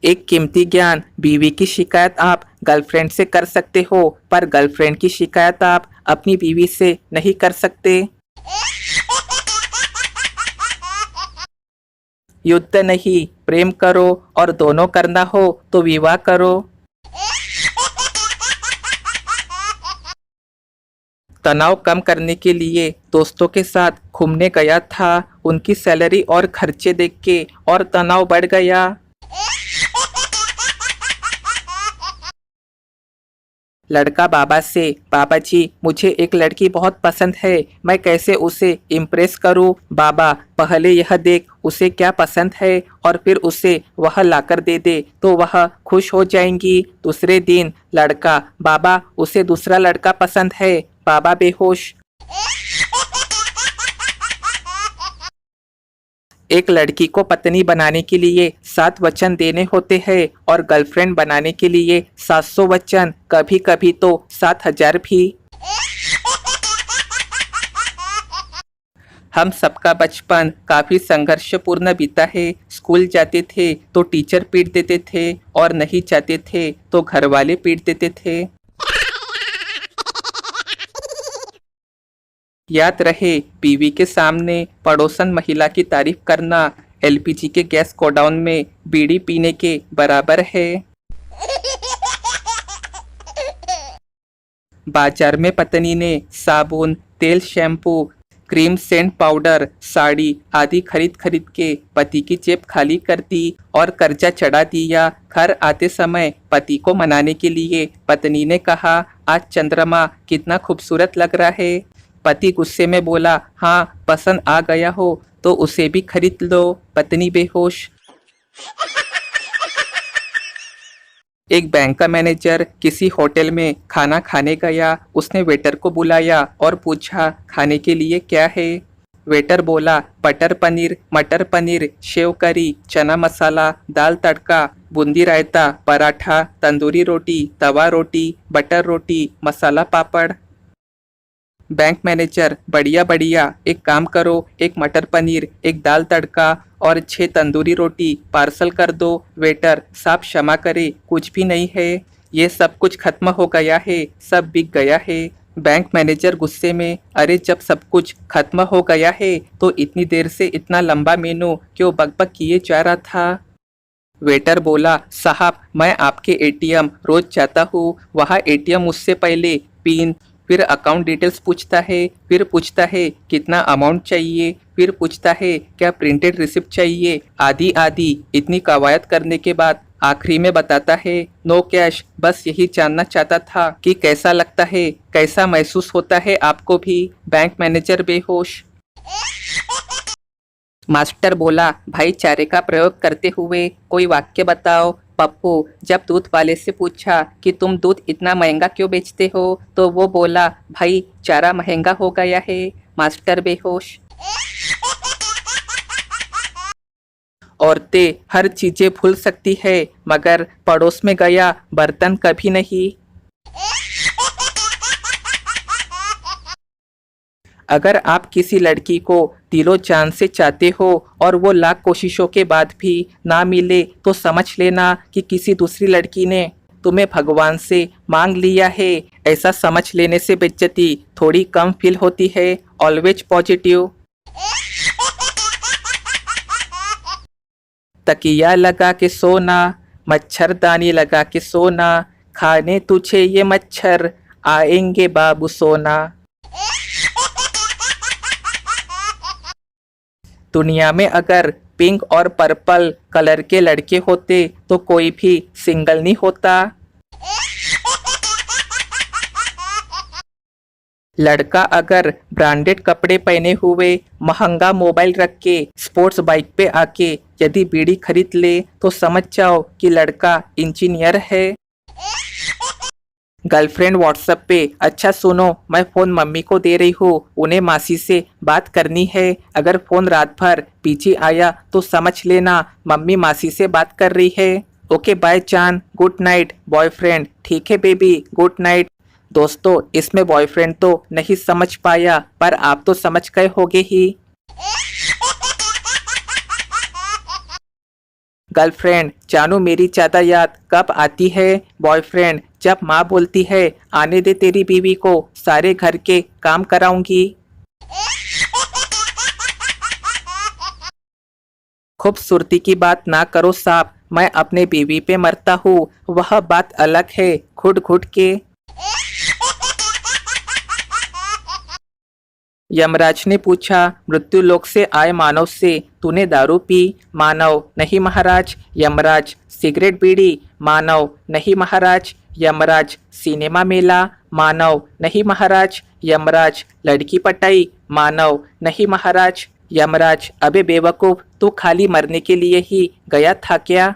एक कीमती ज्ञान, बीवी की शिकायत आप गर्लफ्रेंड से कर सकते हो, पर गर्लफ्रेंड की शिकायत आप अपनी बीवी से नहीं कर सकते। युद्ध नहीं, प्रेम करो, और दोनों करना हो तो विवाह करो। तनाव कम करने के लिए दोस्तों के साथ घूमने गया था। उनकी सैलरी और खर्चे देख के और तनाव बढ़ गया। लड़का बाबा से, बाबा जी मुझे एक लड़की बहुत पसंद है, मैं कैसे उसे इम्प्रेस करूं? बाबा, पहले यह देख उसे क्या पसंद है और फिर उसे वह लाकर दे दे तो वह खुश हो जाएंगी। दूसरे दिन लड़का, बाबा उसे दूसरा लड़का पसंद है। बाबा बेहोश। एक लड़की को पत्नी बनाने के लिए 7 वचन देने होते हैं और गर्लफ्रेंड बनाने के लिए 700 वचन, कभी कभी तो 7000 भी। हम सबका बचपन काफी संघर्षपूर्ण बीता है। स्कूल जाते थे तो टीचर पीट देते थे और नहीं जाते थे तो घर वाले पीट देते थे। याद रहे, बीवी के सामने पड़ोसन महिला की तारीफ करना एलपीजी के गैस गोडाउन में बीड़ी पीने के बराबर है। बाजार में पत्नी ने साबुन, तेल, shampoo, cream, scent powder, sari आदि खरीद खरीद के पति की जेब खाली कर दी और कर्जा चढ़ा दिया। घर आते समय पति को मनाने के लिए पत्नी ने कहा, आज चंद्रमा कितना खूबसूरत लग रहा है। पति गुस्से में बोला, हाँ पसंद आ गया हो तो उसे भी खरीद लो। पत्नी बेहोश। एक बैंक का मैनेजर किसी होटल में खाना खाने गया। उसने वेटर को बुलाया और पूछा, खाने के लिए क्या है? वेटर बोला, बटर पनीर, मटर पनीर, शेव करी, चना मसाला, दाल तड़का, बूंदी रायता, पराठा, तंदूरी रोटी, तवा रोटी, बटर रोटी, मसाला पापड़। बैंक मैनेजर, बढ़िया बढ़िया, एक काम करो, एक मटर पनीर, एक दाल तड़का और 6 तंदूरी रोटी पार्सल कर दो। वेटर, साहब क्षमा करे, कुछ भी नहीं है, ये सब कुछ खत्म हो गया है, सब बिक गया है। बैंक मैनेजर गुस्से में, अरे जब सब कुछ खत्म हो गया है तो इतनी देर से इतना लंबा मेनू क्यों बकबक किए जा रहा था? वेटर बोला, साहब मैं आपके एटीएम रोज जाता हूँ, वहाँ एटीएम मुझसे पहले पिन, फिर अकाउंट डिटेल्स पूछता है, फिर पूछता है कितना अमाउंट चाहिए, फिर पूछता है क्या प्रिंटेड रिसिप्ट चाहिए, आदि आदि। इतनी कवायद करने के बाद आखिरी में बताता है, नो कैश। बस यही जानना चाहता था कि कैसा लगता है, कैसा महसूस होता है आपको भी। बैंक मैनेजर बेहोश। मास्टर बोला, भाईचारे का प्रयोग करते हुए कोई वाक्य बताओ। पप्पू, जब दूध वाले से पूछा कि तुम दूध इतना महंगा क्यों बेचते हो तो वो बोला, भाई चारा महंगा हो गया है। मास्टर बेहोश। औरतें हर चीजें भूल सकती है मगर पड़ोस में गया बर्तन कभी नहीं। अगर आप किसी लड़की को दिलो जान से चाहते हो और वो लाख कोशिशों के बाद भी ना मिले तो समझ लेना कि किसी दूसरी लड़की ने तुम्हें भगवान से मांग लिया है। ऐसा समझ लेने से बेइज्जती थोड़ी कम फील होती है। Always positive. तकिया लगा के सोना, मच्छरदानी लगा के सोना, खाने तुझे ये मच्छर आएंगे बाबू सोना। दुनिया में अगर पिंक और पर्पल कलर के लड़के होते तो कोई भी सिंगल नहीं होता। लड़का अगर ब्रांडेड कपड़े पहने हुए, महंगा मोबाइल रख के, स्पोर्ट्स बाइक पे आके यदि बीड़ी खरीद ले तो समझ जाओ कि लड़का इंजीनियर है। गर्लफ्रेंड व्हाट्सएप पे, अच्छा सुनो मैं फ़ोन मम्मी को दे रही हूँ, उन्हें मासी से बात करनी है। अगर फ़ोन रात भर बिजी आया तो समझ लेना मम्मी मासी से बात कर रही है। ओके बाय चांद, गुड नाइट बॉयफ्रेंड। ठीक है बेबी, गुड नाइट। दोस्तों इसमें बॉयफ्रेंड तो नहीं समझ पाया पर आप तो समझ गए होगे ही। गर्लफ्रेंड, जानू मेरी ज़्यादा याद कब आती है? बॉयफ्रेंड, जब माँ बोलती है आने दे तेरी बीवी को, सारे घर के काम कराऊंगी। खूबसूरती की बात ना करो साहब, मैं अपने बीवी पे मरता हूँ, वह बात अलग है, घुट घुट के। यमराज ने पूछा, मृत्यु लोक से आए मानव से तूने दारू पी? मानव, नहीं महाराज। यमराज, सिगरेट बीड़ी? मानव, नहीं महाराज। यमराज, सिनेमा मेला? मानव, नहीं महाराज। यमराज, लड़की पटाई? मानव, नहीं महाराज। यमराज, अबे बेवकूफ, तू खाली मरने के लिए ही गया था क्या?